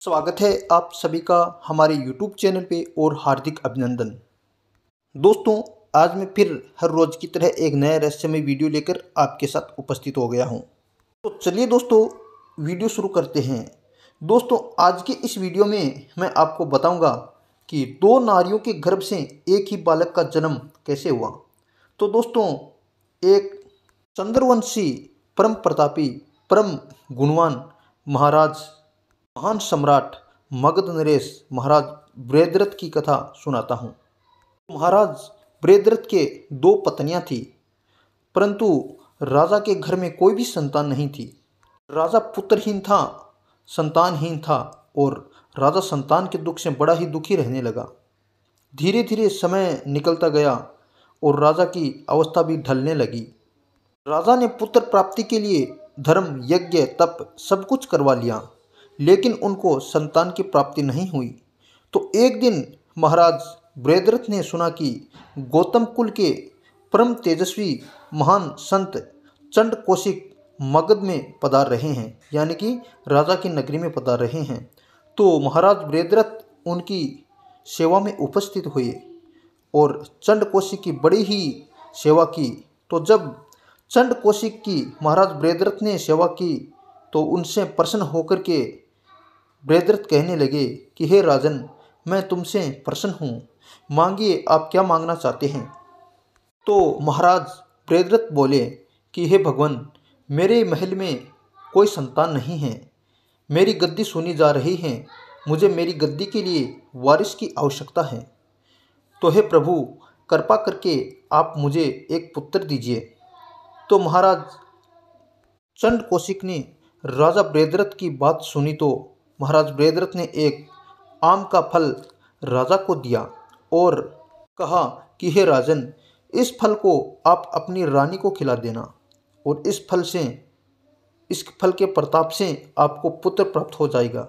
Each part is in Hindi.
स्वागत है आप सभी का हमारे YouTube चैनल पे और हार्दिक अभिनंदन। दोस्तों, आज मैं फिर हर रोज़ की तरह एक नया रहस्यमय वीडियो लेकर आपके साथ उपस्थित हो गया हूं। तो चलिए दोस्तों, वीडियो शुरू करते हैं। दोस्तों, आज के इस वीडियो में मैं आपको बताऊंगा कि दो नारियों के गर्भ से एक ही बालक का जन्म कैसे हुआ। तो दोस्तों, एक चंद्रवंशी परम प्रतापी परम गुणवान महाराज महान सम्राट मगध नरेश महाराज बृहद्रथ की कथा सुनाता हूँ। महाराज बृहद्रथ के दो पत्नियां थी, परंतु राजा के घर में कोई भी संतान नहीं थी। राजा पुत्रहीन था, संतानहीन था और राजा संतान के दुख से बड़ा ही दुखी रहने लगा। धीरे धीरे समय निकलता गया और राजा की अवस्था भी ढलने लगी। राजा ने पुत्र प्राप्ति के लिए धर्म यज्ञ तप सब कुछ करवा लिया, लेकिन उनको संतान की प्राप्ति नहीं हुई। तो एक दिन महाराज बृहद्रथ ने सुना कि गौतम कुल के परम तेजस्वी महान संत चंड कौशिक मगध में पधार रहे हैं, यानी कि राजा की नगरी में पधार रहे हैं। तो महाराज बृहद्रथ उनकी सेवा में उपस्थित हुए और चंड कौशिक की बड़ी ही सेवा की। तो जब चंड कौशिक की महाराज बृहद्रथ ने सेवा की तो उनसे प्रसन्न होकर के बृहद्रथ कहने लगे कि हे राजन, मैं तुमसे प्रसन्न हूँ, मांगिए आप क्या मांगना चाहते हैं। तो महाराज बृहद्रथ बोले कि हे भगवान, मेरे महल में कोई संतान नहीं है, मेरी गद्दी सुनी जा रही है, मुझे मेरी गद्दी के लिए वारिस की आवश्यकता है। तो हे प्रभु, कृपा करके आप मुझे एक पुत्र दीजिए। तो महाराज चंड कौशिक ने राजा बृहद्रथ की बात सुनी तो महाराज बृहद्रथ ने एक आम का फल राजा को दिया और कहा कि हे राजन, इस फल को आप अपनी रानी को खिला देना और इस फल के प्रताप से आपको पुत्र प्राप्त हो जाएगा।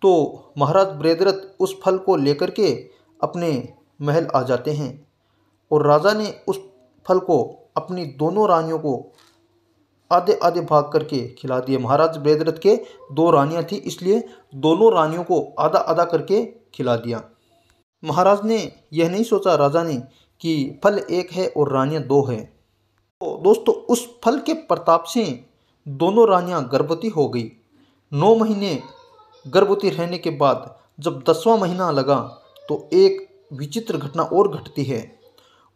तो महाराज बृहद्रथ उस फल को लेकर के अपने महल आ जाते हैं और राजा ने उस फल को अपनी दोनों रानियों को आधे आधे भाग करके खिला दिए। महाराज बृहद्रथ के दो रानियां थी, इसलिए दोनों रानियों को आधा आधा करके खिला दिया। महाराज ने यह नहीं सोचा राजा ने कि फल एक है और रानियां दो हैं। तो दोस्तों, उस फल के प्रताप से दोनों रानियां गर्भवती हो गई। 9 महीने गर्भवती रहने के बाद जब 10वां महीना लगा तो एक विचित्र घटना और घटती है।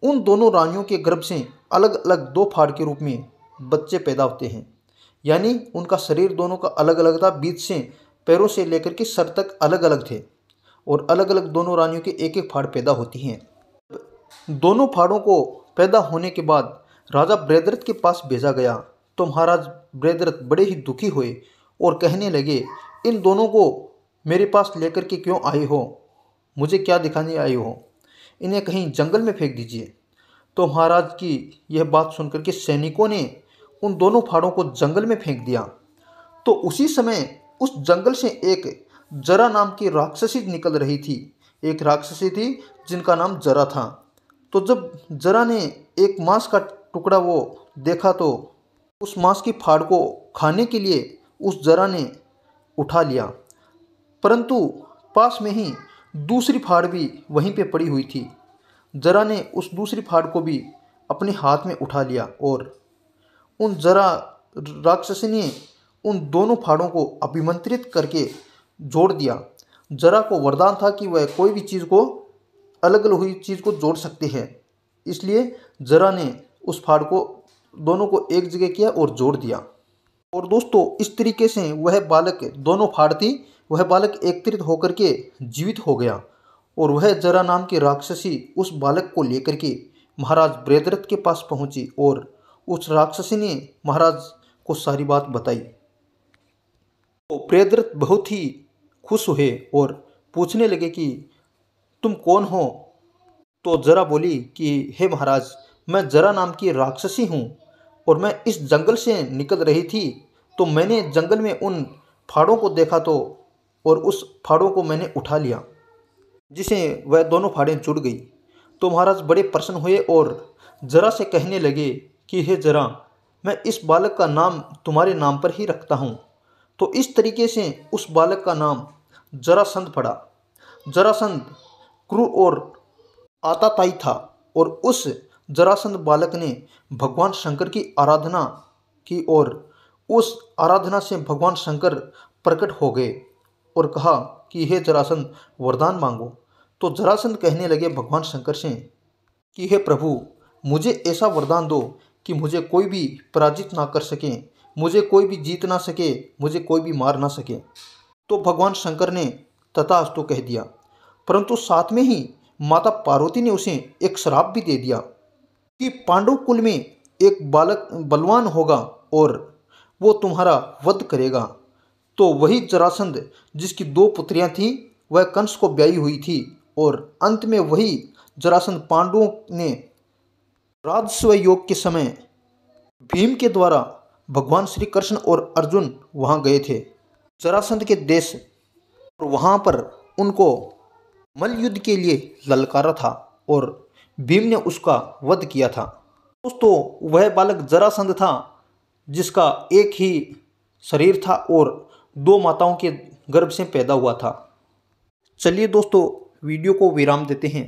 उन दोनों रानियों के गर्भ से अलग अलग दो फाड़ के रूप में बच्चे पैदा होते हैं, यानी उनका शरीर दोनों का अलग अलग था, बीच से पैरों से लेकर के सर तक अलग अलग थे और अलग अलग दोनों रानियों के एक एक फाड़ पैदा होती हैं। दोनों फाड़ों को पैदा होने के बाद राजा बृहद्रथ के पास भेजा गया तो महाराज बृहद्रथ बड़े ही दुखी हुए और कहने लगे, इन दोनों को मेरे पास लेकर के क्यों आए हो, मुझे क्या दिखाने आए हो, इन्हें कहीं जंगल में फेंक दीजिए। तो महाराज की यह बात सुनकर के सैनिकों ने उन दोनों फाड़ों को जंगल में फेंक दिया। तो उसी समय उस जंगल से एक जरा नाम की राक्षसी निकल रही थी। एक राक्षसी थी जिनका नाम जरा था। तो जब जरा ने एक मांस का टुकड़ा वो देखा तो उस मांस की फाड़ को खाने के लिए उस जरा ने उठा लिया, परंतु पास में ही दूसरी फाड़ भी वहीं पे पड़ी हुई थी। जरा ने उस दूसरी फाड़ को भी अपने हाथ में उठा लिया और उन जरा राक्षसी ने उन दोनों फाड़ों को अभिमंत्रित करके जोड़ दिया। जरा को वरदान था कि वह कोई भी चीज़ को अलग अलग हुई चीज़ को जोड़ सकती है, इसलिए जरा ने उस फाड़ को दोनों को एक जगह किया और जोड़ दिया। और दोस्तों, इस तरीके से वह बालक, दोनों फाड़ थी, वह बालक एकत्रित होकर के जीवित हो गया और वह जरा नाम की राक्षसी उस बालक को लेकर के महाराज बृहद्रथ के पास पहुंची और उस राक्षसी ने महाराज को सारी बात बताई। तो बृहद्रथ बहुत ही खुश हुए और पूछने लगे कि तुम कौन हो। तो जरा बोली कि हे महाराज, मैं जरा नाम की राक्षसी हूँ और मैं इस जंगल से निकल रही थी तो मैंने जंगल में उन फाड़ों को देखा तो और उस फाड़ों को मैंने उठा लिया, जिसे वह दोनों फाड़ें जुड़ गई। तो महाराज बड़े प्रसन्न हुए और जरा से कहने लगे कि हे जरा, मैं इस बालक का नाम तुम्हारे नाम पर ही रखता हूँ। तो इस तरीके से उस बालक का नाम जरासंध पड़ा। जरासंध क्रूर और आताताई था और उस जरासंध बालक ने भगवान शंकर की आराधना की और उस आराधना से भगवान शंकर प्रकट हो गए और कहा कि हे जरासंध वरदान मांगो। तो जरासंध कहने लगे भगवान शंकर से कि हे प्रभु, मुझे ऐसा वरदान दो कि मुझे कोई भी पराजित ना कर सके, मुझे कोई भी जीत ना सके, मुझे कोई भी मार ना सके। तो भगवान शंकर ने तथास्तु कह दिया, परंतु साथ में ही माता पार्वती ने उसे एक श्राप भी दे दिया कि पांडव कुल में एक बालक बलवान होगा और वो तुम्हारा वध करेगा। तो वही जरासंध जिसकी 2 पुत्रियां थीं वह कंस को ब्याही हुई थी और अंत में वही जरासंध पांडवों ने राजस्व योग के समय भीम के द्वारा भगवान श्री कृष्ण और अर्जुन वहां गए थे जरासंध के देश और वहां पर उनको मल्ल युद्ध के लिए ललकारा था और भीम ने उसका वध किया था। दोस्तों, वह बालक जरासंध था जिसका एक ही शरीर था और 2 माताओं के गर्भ से पैदा हुआ था। चलिए दोस्तों, वीडियो को विराम देते हैं।